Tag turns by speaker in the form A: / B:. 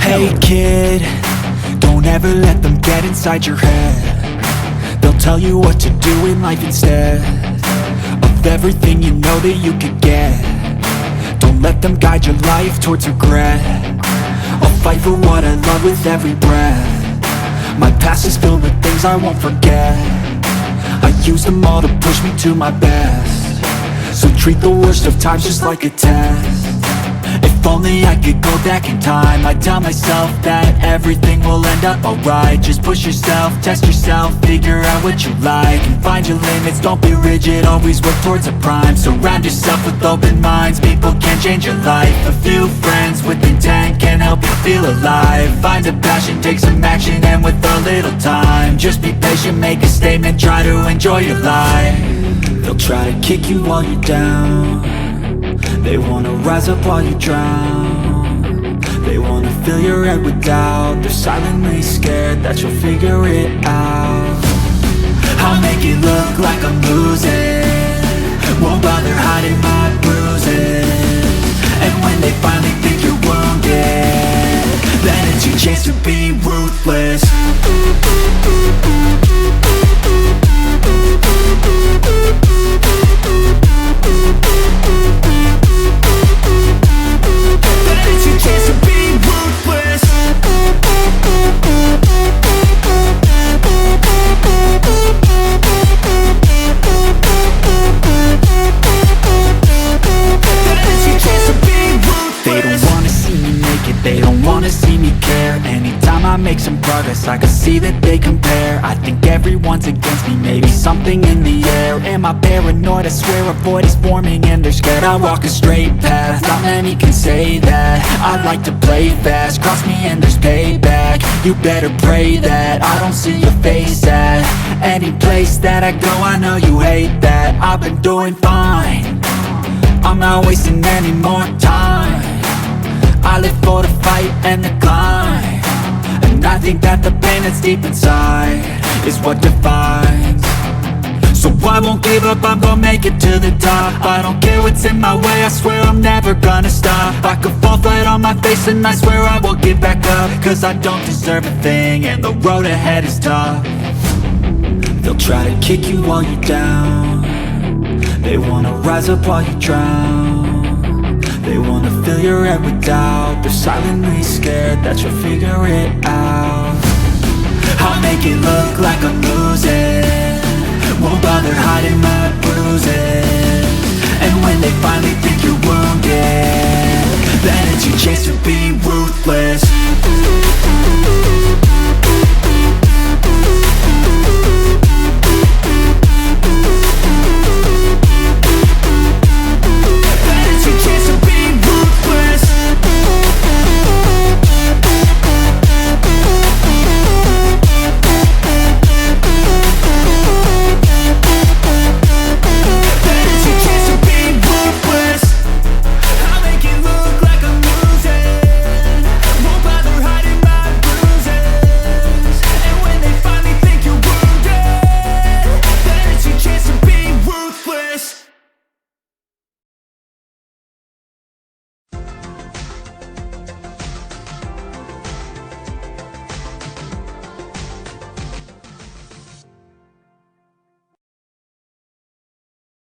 A: Hey kid, don't ever let them get inside your head. They'll tell you what to do in life instead of everything you know that you could get. Don't let them guide your life towards regret. I'll fight for what I love with every breath. My past is filled with things I won't forget. I use them all to push me to my best. So treat the worst of times just like a test. If only I could go back in time, I'd tell myself that everything will end up alright. Just push yourself, test yourself, figure out what you like, and find your limits, don't be rigid, always work towards a prime. Surround yourself with open minds, people can change your life. A few friends with intent can help you feel alive. Find a passion, take some action, and with a little time, just be patient, make a statement, try to enjoy your life. They'll try to kick you while you're down. They wanna rise up while you drown. They wanna fill your head with doubt. They're silently scared that you'll figure it out. I'll make it look like I'm losing, won't bother hiding my bruises. And when they finally think you're wounded, then it's your chance to be ruthless. They don't wanna see me care. Anytime I make some progress, I can see that they compare. I think everyone's against me, maybe something in the air. Am I paranoid? I swear a void is forming and they're scared I walk a straight path. Not many can say that. I like to play fast, cross me and there's payback. You better pray that I don't see your face at any place that I go. I know you hate that. I've been doing fine, I'm not wasting any more time. I live for the fight and the climb, and I think that the pain that's deep inside is what defines. So I won't give up, I'm gonna make it to the top. I don't care what's in my way, I swear I'm never gonna stop. I could fall flat on my face and I swear I will get back up, cause I don't deserve a thing and the road ahead is tough. They'll try to kick you while you're down. They wanna rise up while you drown. They wanna fill your head with doubt. They're silently scared that you'll figure it out. I'll make it look like I'm losing, won't bother hiding my bruises.